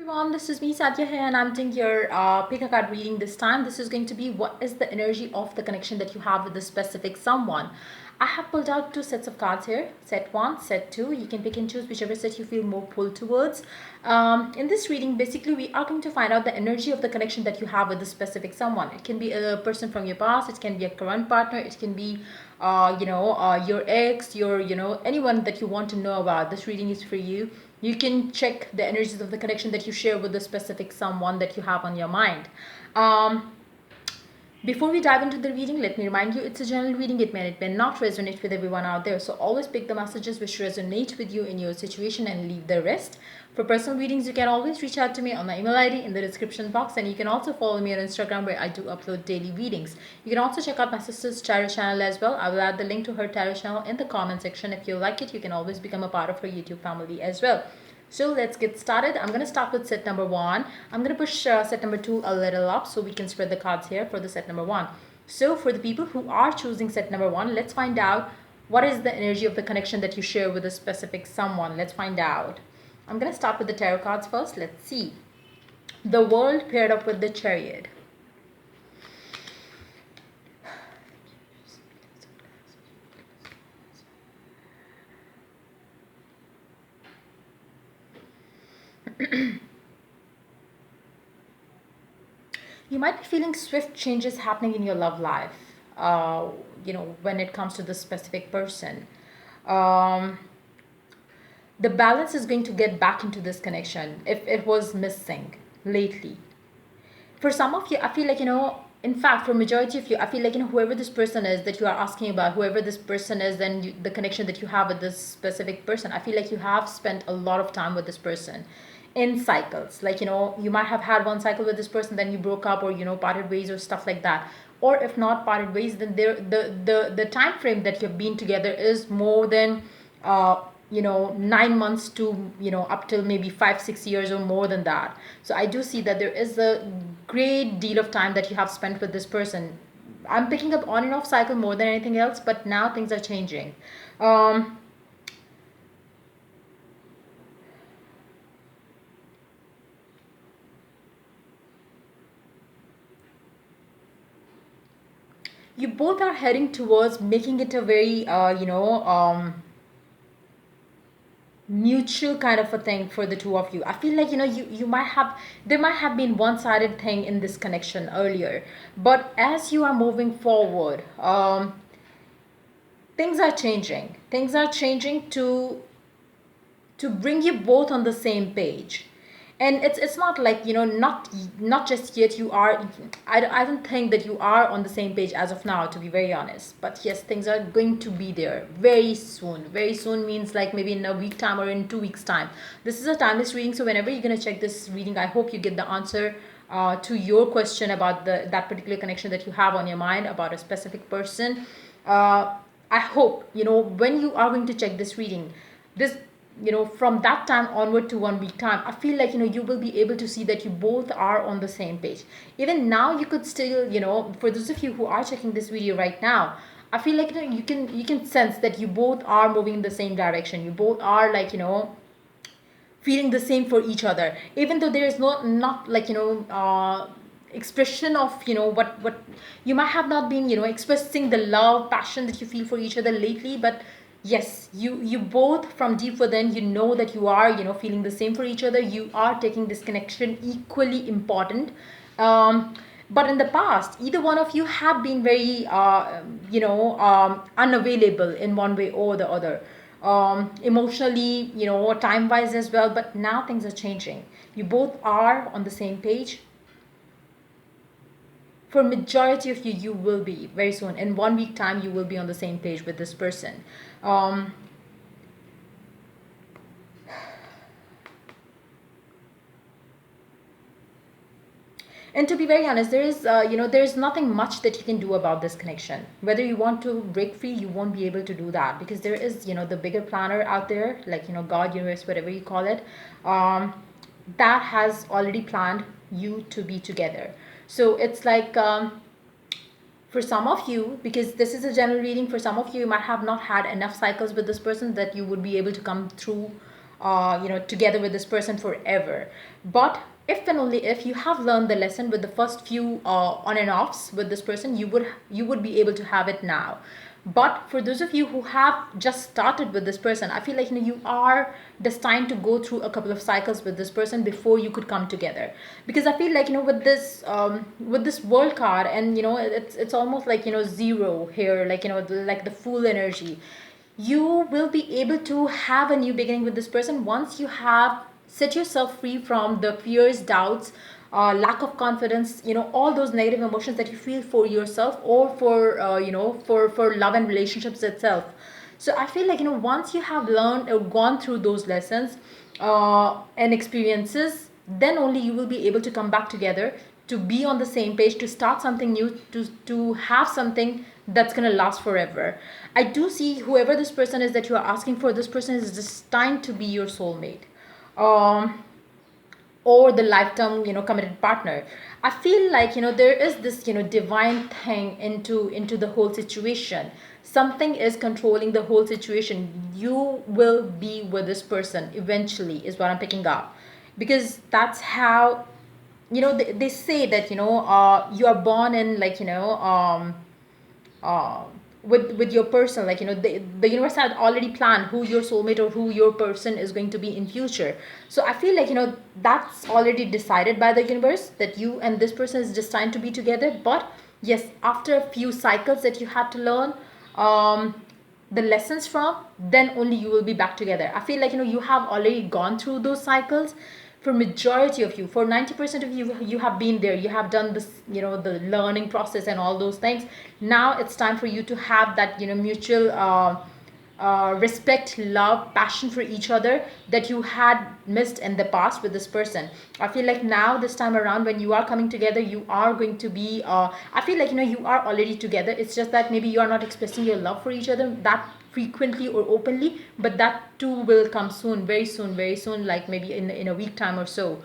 Everyone, this is me Sadia here, and I'm doing your pick a card reading this time. This is going to be what is the energy of the connection that you have with a specific someone. I have pulled out two sets of cards here, set one, set two. You can pick and choose whichever set you feel more pulled towards. In this reading, basically, we are going to find out the energy of the connection that you have with a specific someone. It can be a person from your past, it can be a current partner, it can be your ex, anyone that you want to know about. This reading is for you. You can check the energies of the connection that you share with the specific someone that you have on your mind. Before we dive into the reading, let me remind you it's a general reading. It may not resonate with everyone out there. So always pick the messages which resonate with you in your situation and leave the rest. For personal readings, you can always reach out to me on my email ID in the description box, and you can also follow me on Instagram where I do upload daily readings. You can also check out my sister's tarot channel as well. I will add the link to her tarot channel in the comment section. If you like it, you can always become a part of her YouTube family as well. So let's get started. I'm going to start with set number one. I'm going to push set number two a little up so we can spread the cards here for the set number one. So for the people who are choosing set number one, let's find out what is the energy of the connection that you share with a specific someone. Let's find out. I'm going to start with the tarot cards first. Let's see. The World paired up with the Chariot. You might be feeling swift changes happening in your love life, when it comes to the specific person. Um, the balance is going to get back into this connection if it was missing lately. For some of you, I feel like, in fact, for majority of you, I feel like, whoever this person is that you are asking about, whoever this person is, then the connection that you have with this specific person, I feel like you have spent a lot of time with this person in cycles. Like, you might have had one cycle with this person, then you broke up or, parted ways or stuff like that. Or if not parted ways, then the time frame that you've been together is more than 9 months to up till maybe 5-6 years or more than that. So I do see that there is a great deal of time that you have spent with this person. I'm picking up on and off cycle more than anything else, but now things are changing. You both are heading towards making it a very mutual kind of a thing for the two of you. I feel like you might have, there might have been one-sided thing in this connection earlier, but as you are moving forward, things are changing to bring you both on the same page. And it's not like, not just yet you are, I don't think that you are on the same page as of now, to be very honest. But yes, things are going to be there very soon. Very soon means like maybe in a week time or in 2 weeks time. This is a timeless reading, so whenever you're going to check this reading, I hope you get the answer to your question about that particular connection that you have on your mind about a specific person. I hope, when you are going to check this reading, this, from that time onward to 1 week time, I feel like, you will be able to see that you both are on the same page. Even now, you could still, for those of you who are checking this video right now, I feel like, you can sense that you both are moving in the same direction. You both are like, feeling the same for each other, even though there is not like, expression of, what you might have not been, expressing the love passion that you feel for each other lately. But yes, you both from deep within, that you are, feeling the same for each other. You are taking this connection equally important. But in the past, either one of you have been very unavailable in one way or the other, emotionally, time wise as well. But now things are changing. You both are on the same page. For majority of you, you will be very soon in 1 week time. You will be on the same page with this person. um, and to be very honest, there's nothing much that you can do about this connection. Whether you want to break free, you won't be able to do that, because there is, the bigger planner out there, like, God, universe, whatever you call it, that has already planned you to be together. So it's like, for some of you, because this is a general reading, for some of you, you might have not had enough cycles with this person that you would be able to come through together with this person forever. But if and only if you have learned the lesson with the first few on and offs with this person, you would be able to have it now. But for those of you who have just started with this person, I feel like you are destined to go through a couple of cycles with this person before you could come together. Because I feel like with this world card, and it's almost like zero here, like like the full energy. You will be able to have a new beginning with this person once you have set yourself free from the fears, doubts, lack of confidence, all those negative emotions that you feel for yourself, or for for love and relationships itself. So I feel like once you have learned or gone through those lessons and experiences, then only you will be able to come back together, to be on the same page, to start something new, to have something that's going to last forever. I do see whoever this person is that you are asking for, this person is destined to be your soulmate. um or the lifetime committed partner. I feel like there is this divine thing into the whole situation. Something is controlling the whole situation. You will be with this person eventually, is what I'm picking up. Because that's how, they say that you are born in, like uh, with your person, like the universe had already planned who your soulmate or who your person is going to be in future. So I feel like that's already decided by the universe, that you and this person is destined to be together. But yes, after a few cycles that you had to learn um the lessons from, then only you will be back together. I feel like you have already gone through those cycles. For majority of you, for 90% of you, you have been there. You have done this, the learning process and all those things. Now it's time for you to have that mutual respect, love, passion for each other that you had missed in the past with this person. I feel like now, this time around, when you are coming together, you are going to be I feel like you are already together. It's just that maybe you are not expressing your love for each other that frequently or openly, but that too will come soon, very soon, very soon, like maybe in a week time or so.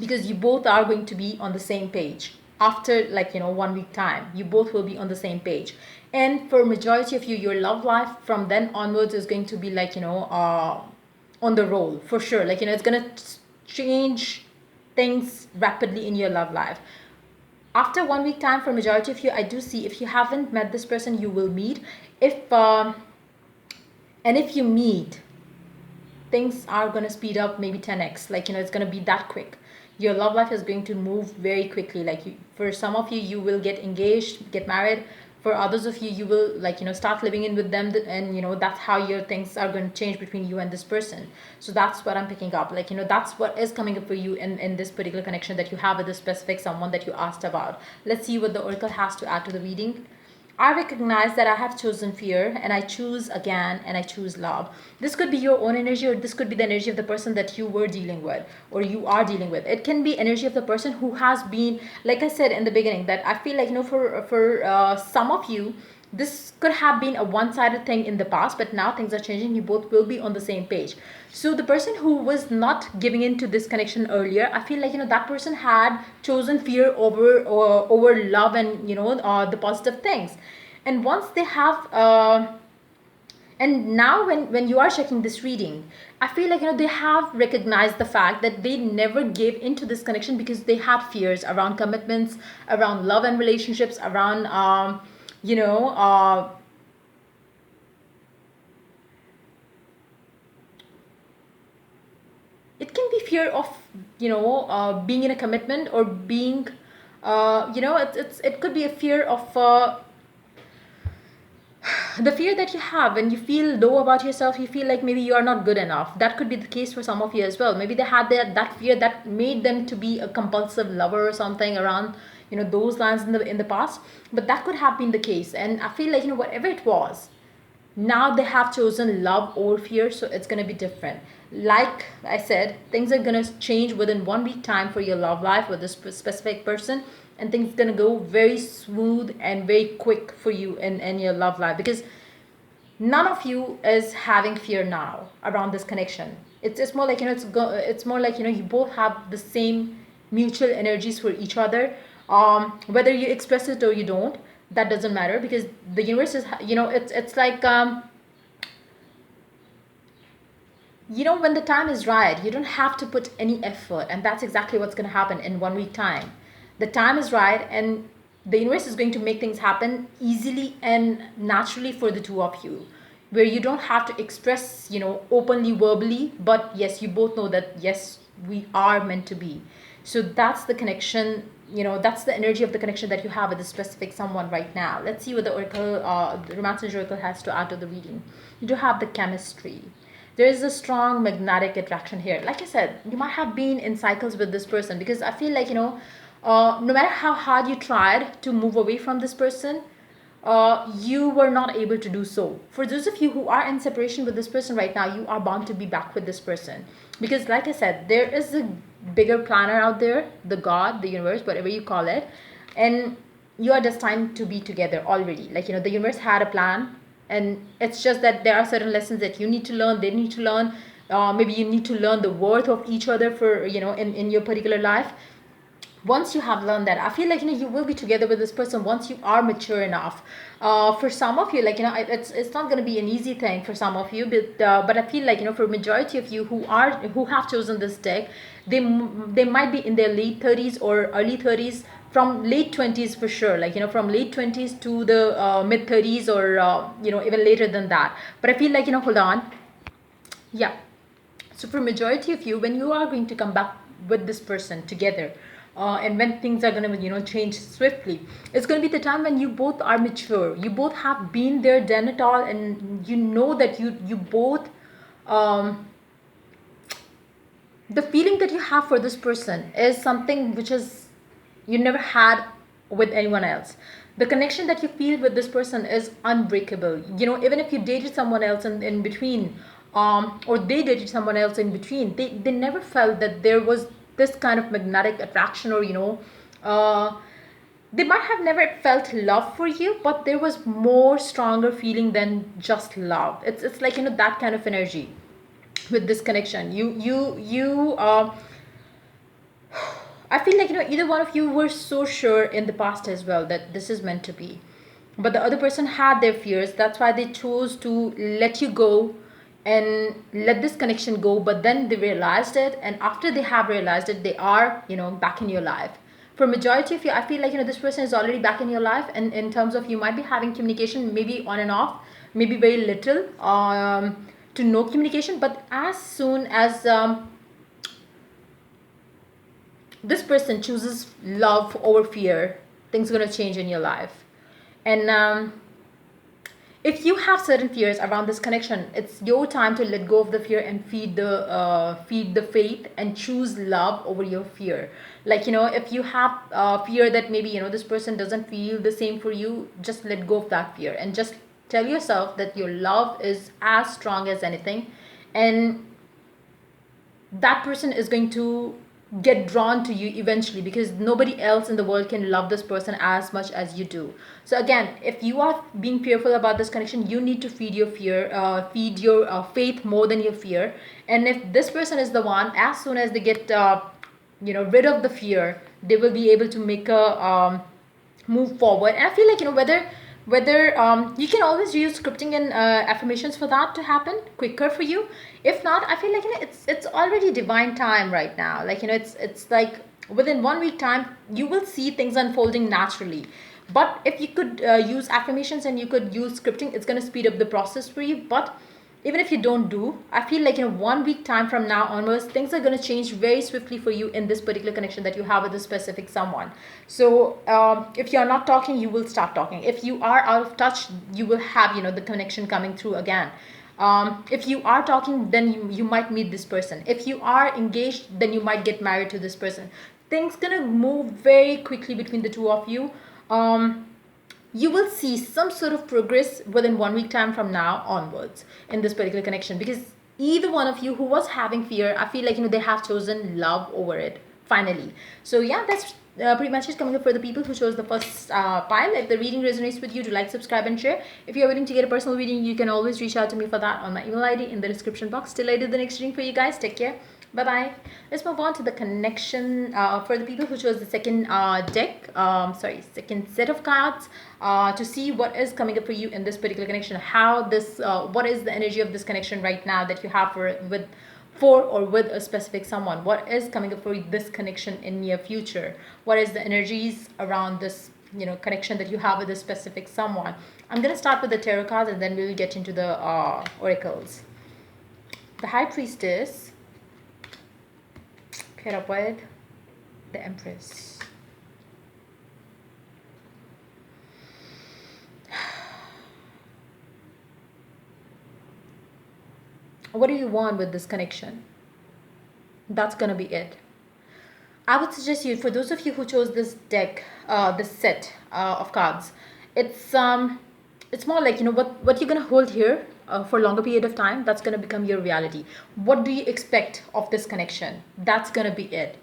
Because you both are going to be on the same page after, like 1 week time. You both will be on the same page. And for majority of you, your love life from then onwards is going to be like on the roll for sure. Like it's gonna change things rapidly in your love life. After 1 week time, for majority of you, I do see, if you haven't met this person, you will meet. If and if you meet, things are going to speed up maybe 10x. Like it's going to be that quick. Your love life is going to move very quickly. Like for some of you, you will get engaged, get married. For others of you, you will, like start living in with them, and that's how your things are going to change between you and this person. So that's what I'm picking up. Like that's what is coming up for you in this particular connection that you have with the specific someone that you asked about. Let's see what the oracle has to add to the reading. I recognize that I have chosen fear, and I choose again, and I choose love. This could be your own energy, or this could be the energy of the person that you were dealing with, or you are dealing with. It can be energy of the person who has been, like I said in the beginning, that I feel like for some of you, this could have been a one-sided thing in the past, but now things are changing. You both will be on the same page. So the person who was not giving in to this connection earlier, I feel like that person had chosen fear over love, and the positive things. And once they have and now when you are checking this reading, I feel like they have recognized the fact that they never gave into this connection because they had fears around commitments, around love and relationships, around you know it can be fear of being in a commitment, or being it could be a fear of the fear that you have when you feel low about yourself. You feel like maybe you are not good enough. That could be the case for some of you as well. Maybe they had that fear that made them to be a compulsive lover or something around those lines in the past. But that could have been the case, and I feel like whatever it was, now they have chosen love over fear, so it's going to be different. Like I said, things are going to change within 1 week time for your love life with this specific person, and things going to go very smooth and very quick for you in your love life, because none of you is having fear now around this connection. It's more like it's more like you both have the same mutual energies for each other. Whether you express it or you don't, that doesn't matter, because the universe is it's like when the time is right, you don't have to put any effort, and that's exactly what's going to happen in 1 week time. The time is right, and the universe is going to make things happen easily and naturally for the two of you, where you don't have to express, openly, verbally, but yes, you both know that yes, we are meant to be. So that's the connection, that's the energy of the connection that you have with a specific someone right now. Let's see what the oracle, the romance energy oracle, has to add to the reading. You do have the chemistry. There is a strong magnetic attraction here. Like I said, you might have been in cycles with this person, because I feel like, no matter how hard you tried to move away from this person, you were not able to do so. For those of you who are in separation with this person right now, you are bound to be back with this person, because like I said, there is a bigger planner out there, the God, the universe, whatever you call it, and you are destined to be together already. Like, the universe had a plan, and it's just that there are certain lessons that you need to learn, they need to learn. Maybe you need to learn the worth of each other for, in your particular life. Once you have learned that, I feel like, you will be together with this person once you are mature enough. For some of you, like, it's not going to be an easy thing for some of you, but I feel like, for majority of you who have chosen this deck, they might be in their late 30s or early 30s, from late 20s for sure, like, from late 20s to the mid 30s, or even later than that. But I feel like, hold on, yeah. So for majority of you, when you are going to come back with this person together, and when things are going to, change swiftly, it's going to be the time when you both are mature. You both have been there, done it all, and you know that you both, the feeling that you have for this person is something which is you never had with anyone else. The connection that you feel with this person is unbreakable. Even if you dated someone else in between, or they dated someone else in between, they never felt that there was this kind of magnetic attraction, or they might have never felt love for you, but there was more stronger feeling than just love. It's like, that kind of energy with this connection. You I feel like, either one of you were so sure in the past as well that this is meant to be, but the other person had their fears. That's why they chose to let you go and let this connection go. But then they realized it, and after they have realized it, they are, back in your life. For majority of you, I feel like, this person is already back in your life, and in terms of, you might be having communication, maybe on and off, maybe very little, to no communication. But as soon as this person chooses love over fear, things are going to change in your life. And if you have certain fears around this connection, it's your time to let go of the fear and feed the faith, and choose love over your fear. Like, if you have fear that maybe, this person doesn't feel the same for you, just let go of that fear, and just tell yourself that your love is as strong as anything, and that person is going to get drawn to you eventually, because nobody else in the world can love this person as much as you do. So again, if you are being fearful about this connection, you need to feed your fear, feed your faith more than your fear. And if this person is the one, as soon as they get rid of the fear, they will be able to make a move forward. And I feel like, whether you can always use scripting and affirmations for that to happen quicker for you. If not, I feel like, it's already divine time right now. Like, it's like within 1 week time, you will see things unfolding naturally. But if you could use affirmations and you could use scripting, it's going to speed up the process for you. But even if you don't do, I feel like, 1 week time from now onwards, things are going to change very swiftly for you in this particular connection that you have with a specific someone. So if you're not talking, you will start talking. If you are out of touch, you will have, the connection coming through again. If you are talking, then you might meet this person. If you are engaged, then you might get married to this person. Things gonna move very quickly between the two of you. You will see some sort of progress within 1 week time from now onwards in this particular connection, because either one of you who was having fear, I feel like, they have chosen love over it finally. So yeah, that's pretty much it coming up for the people who chose the first pile. If the reading resonates with you, do like, subscribe, and share. If you're willing to get a personal reading, you can always reach out to me for that on my email ID in the description box. Till I do the next reading for you guys, take care. Bye bye. Let's move on to the connection for the people who chose the second deck, second set of cards to see what is coming up for you in this particular connection. How this, what is the energy of this connection right now that you have for or with a specific someone? What is coming up for this connection in near future? What is the energies around this, connection that you have with a specific someone? I'm gonna start with the tarot cards and then we'll get into the oracles. The High Priestess paired up with the Empress. What do you want with this connection? That's gonna be it. I would suggest you, for those of you who chose this deck, this set of cards, it's it's more like, what you're gonna hold here for a longer period of time. That's gonna become your reality. What do you expect of this connection? That's gonna be it.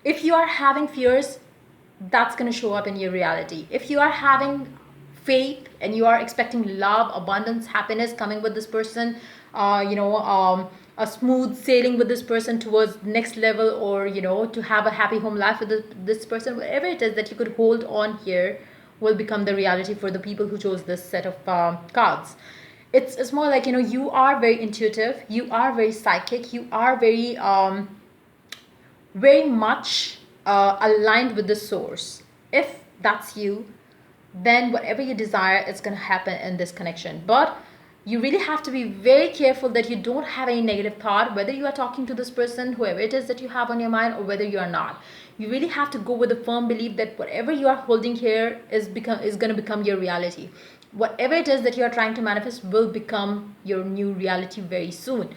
If you are having fears, that's gonna show up in your reality. If you are having faith and you are expecting love, abundance, happiness coming with this person, a smooth sailing with this person towards next level, or to have a happy home life with this person, whatever it is that you could hold on here will become the reality for the people who chose this set of cards. It's more like, you are very intuitive, you are very psychic, you are very much aligned with the source. If that's you, then whatever you desire is going to happen in this connection. But you really have to be very careful that you don't have any negative thought, whether you are talking to this person, whoever it is that you have on your mind, or whether you are not. You really have to go with a firm belief that whatever you are holding here is going to become your reality. Whatever it is that you are trying to manifest will become your new reality very soon.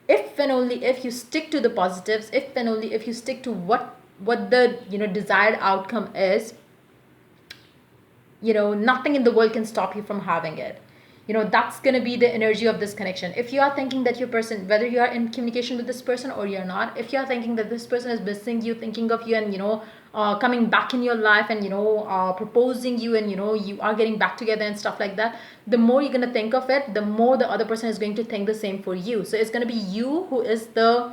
If and only if you stick to the positives, if and only if you stick to what the desired outcome is, nothing in the world can stop you from having it. That's going to be the energy of this connection. If you are thinking that your person, whether you are in communication with this person or you're not, if you are thinking that this person is missing you, thinking of you, and coming back in your life, and proposing you, and you are getting back together and stuff like that, the more you're going to think of it, the more the other person is going to think the same for you. So it's going to be you who is the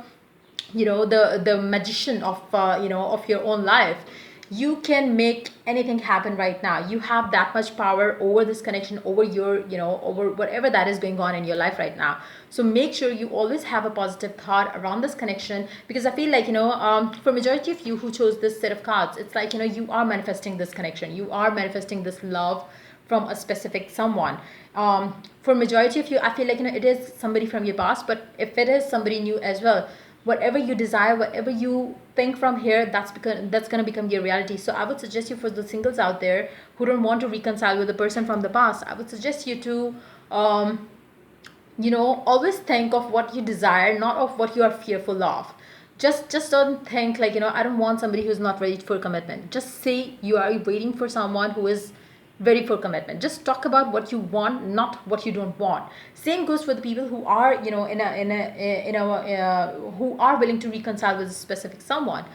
the magician of of your own life. You can make anything happen right now. You have that much power over this connection, over your over whatever that is going on in your life right now. So make sure you always have a positive thought around this connection, because I feel like for majority of you who chose this set of cards, it's like you are manifesting this connection, you are manifesting this love from a specific someone. For majority of you, I feel like it is somebody from your past, but if it is somebody new as well, whatever you desire, whatever you think from here, that's going to become your reality. So I would suggest you, for the singles out there who don't want to reconcile with the person from the past, I would suggest you to always think of what you desire, not of what you are fearful of. Just don't think like I don't want somebody who's not ready for commitment. Just say you are waiting for someone who is ready for commitment. Just talk about what you want, not what you don't want. Same goes for the people who are who are willing to reconcile with a specific someone.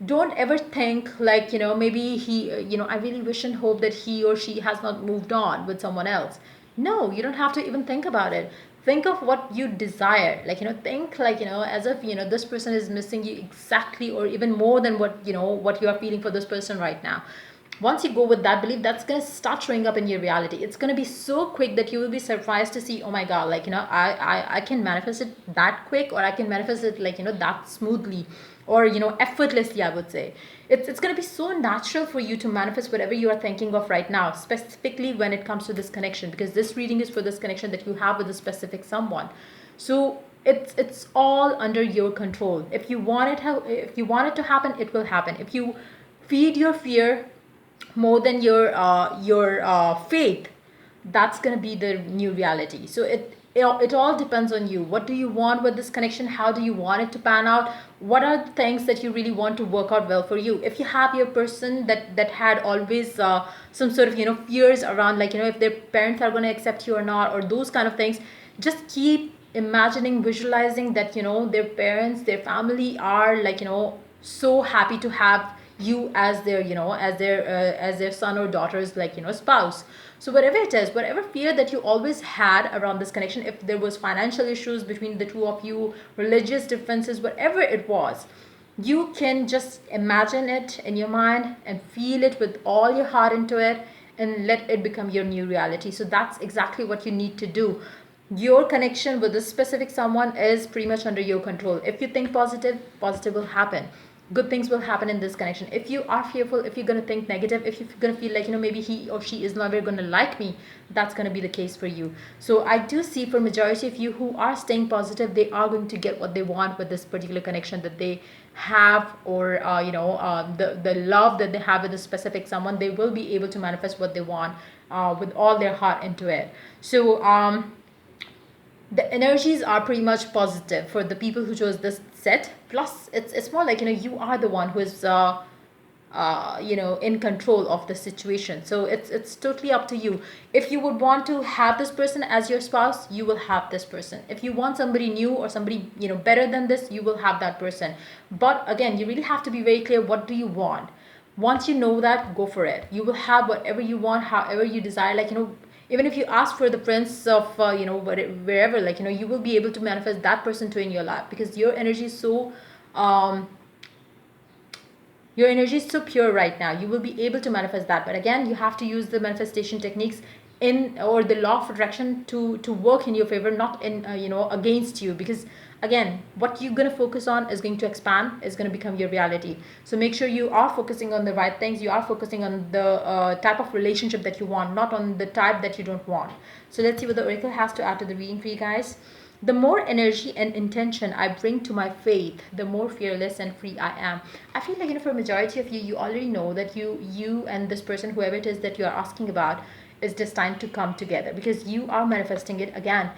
Don't ever think like maybe he I really wish and hope that he or she has not moved on with someone else. No, you don't have to even think about it. Think of what you desire. Like think like as if this person is missing you exactly, or even more than what you are feeling for this person right now. Once you go with that belief, that's going to start showing up in your reality. It's going to be so quick that you will be surprised to see, oh my god, like I can manifest it that quick, or I can manifest it like that smoothly, or effortlessly, I would say. It's going to be so natural for you to manifest whatever you are thinking of right now, specifically when it comes to this connection, because this reading is for this connection that you have with a specific someone. So it's all under your control. If you want it to happen, it will happen. If you feed your fear more than your faith, that's going to be the new reality. So it all depends on you. What do you want with this connection? How do you want it to pan out? What are the things that you really want to work out well for you? If you have your person that had always some sort of fears around, like if their parents are going to accept you or not, or those kind of things, just keep imagining, visualizing that their parents, their family are like so happy to have you as their, as their son or daughter's, like, spouse. So whatever it is, whatever fear that you always had around this connection, if there was financial issues between the two of you, religious differences, whatever it was, you can just imagine it in your mind and feel it with all your heart into it, and let it become your new reality. So that's exactly what you need to do. Your connection with this specific someone is pretty much under your control. If you think positive, positive will happen. Good things will happen in this connection. If you are fearful, if you're going to think negative, if you're going to feel like, maybe he or she is never going to like me, that's going to be the case for you. So I do see, for majority of you who are staying positive, they are going to get what they want with this particular connection that they have, or the love that they have with a specific someone. They will be able to manifest what they want with all their heart into it. So the energies are pretty much positive for the people who chose this set. Plus it's more like, you are the one who is in control of the situation. So it's totally up to you. If you would want to have this person as your spouse, you will have this person. If you want somebody new or somebody, better than this, you will have that person. But again, you really have to be very clear, what do you want? Once you know that, go for it. You will have whatever you want, however you desire. Like, even if you ask for the prince of wherever, like, you will be able to manifest that person too in your life, because your energy is so pure right now. You will be able to manifest that. But again, you have to use the manifestation techniques in, or the law of attraction, to work in your favor, not in against you. Because again, what you're going to focus on is going to expand, is going to become your reality. So make sure you are focusing on the right things. You are focusing on the type of relationship that you want, not on the type that you don't want. So let's see what the oracle has to add to the reading for you guys. The more energy and intention I bring to my faith, the more fearless and free I am. I feel like, for a majority of you, you already know that you and this person, whoever it is that you are asking about, is destined to come together, because you are manifesting it again.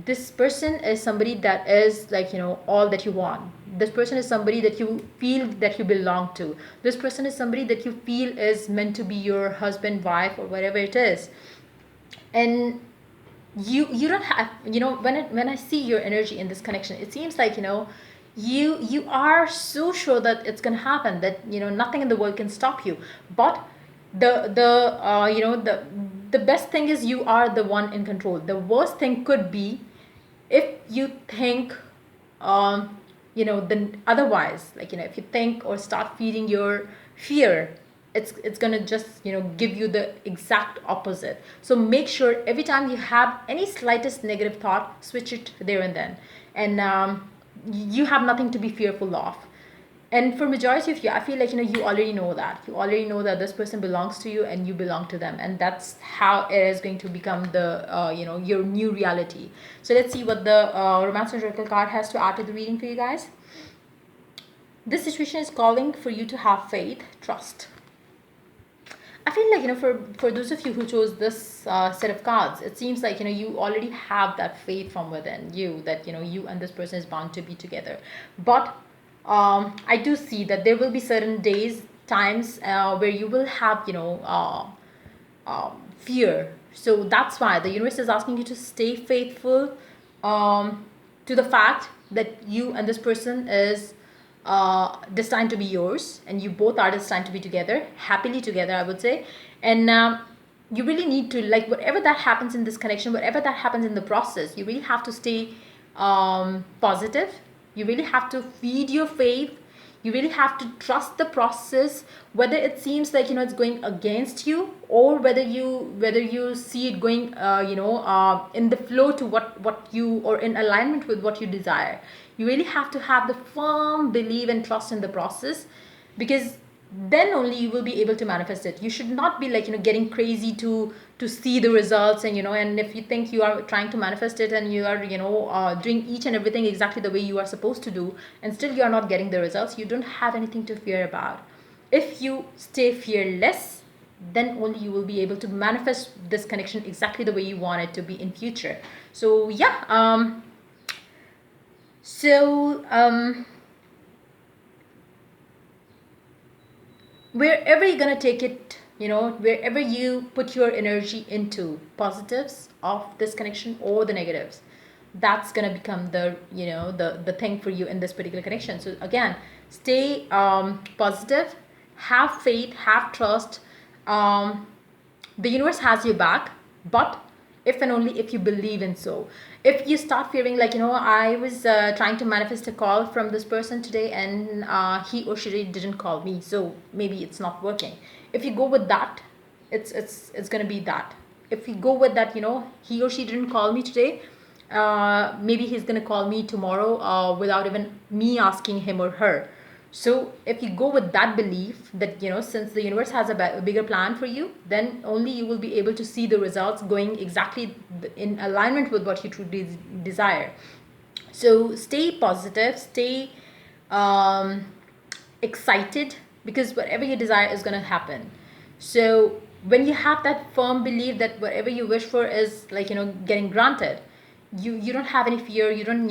This person is somebody that is like, all that you want. This person is somebody that you feel that you belong to. This person is somebody that you feel is meant to be your husband, wife, or whatever it is. And you don't have, when I see your energy in this connection, it seems like, you are so sure that it's going to happen, that nothing in the world can stop you. But the best thing is, you are the one in control. The worst thing could be if you think the otherwise, like, if you think or start feeding your fear, it's gonna just give you the exact opposite. So make sure every time you have any slightest negative thought, switch it there and then, and you have nothing to be fearful of. And for majority of you, I feel like you already know that. You already know that this person belongs to you and you belong to them, and that's how it is going to become the your new reality. So let's see what the romance oracle card has to add to the reading for you guys. This situation is calling for you to have faith, trust. I feel like, for those of you who chose this set of cards, it seems like you already have that faith from within you, that you and this person is bound to be together. But I do see that there will be certain days, times where you will have fear. So that's why the universe is asking you to stay faithful to the fact that you and this person is destined to be yours, and you both are destined to be together, happily together, I would say. And you really need to, like, whatever that happens in this connection, whatever that happens in the process, you really have to stay positive. You really have to feed your faith. You really have to trust the process, whether it seems like it's going against you, or whether you see it going in the flow to what you, or in alignment with what you desire. You really have to have the firm belief and trust in the process, because then only you will be able to manifest it. You should not be like getting crazy to see the results, and and if you think you are trying to manifest it, and you are doing each and everything exactly the way you are supposed to do, and still you are not getting the results, you don't have anything to fear about. If you stay fearless, then only you will be able to manifest this connection exactly the way you want it to be in future. So yeah, wherever you're going to take it, wherever you put your energy into, positives of this connection or the negatives, that's going to become the the thing for you in this particular connection. So again, stay positive, have faith, have trust. The universe has your back, but if and only if you believe in so. If you start fearing like, I was trying to manifest a call from this person today, and he or she didn't call me, so maybe it's not working. If you go with that, it's gonna be that. If you go with that, he or she didn't call me today, maybe he's gonna call me tomorrow without even me asking him or her. So if you go with that belief that, since the universe has a bigger plan for you, then only you will be able to see the results going exactly in alignment with what you truly desire. So stay positive, stay um, excited, because whatever you desire is going to happen. So when you have that firm belief that whatever you wish for is like, getting granted, you don't have any fear, you don't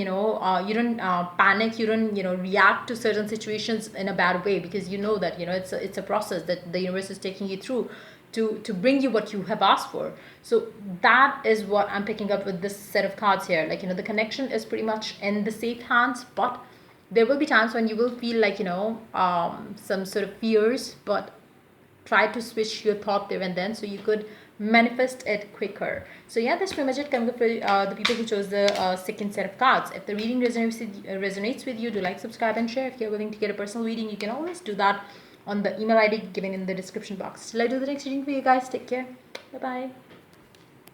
panic, you don't react to certain situations in a bad way, because you know that it's a process that the universe is taking you through to bring you what you have asked for. So that is what I'm picking up with this set of cards here. Like, the connection is pretty much in the safe hands, but there will be times when you will feel like, some sort of fears, but try to switch your thought there and then, so you could manifest it quicker. So yeah, that's pretty much it coming up for the people who chose the second set of cards. If the reading resonates with you, do like, subscribe, and share. If you're willing to get a personal reading, you can always do that on the email ID given in the description box. Till I do the next reading for you guys, take care. Bye bye.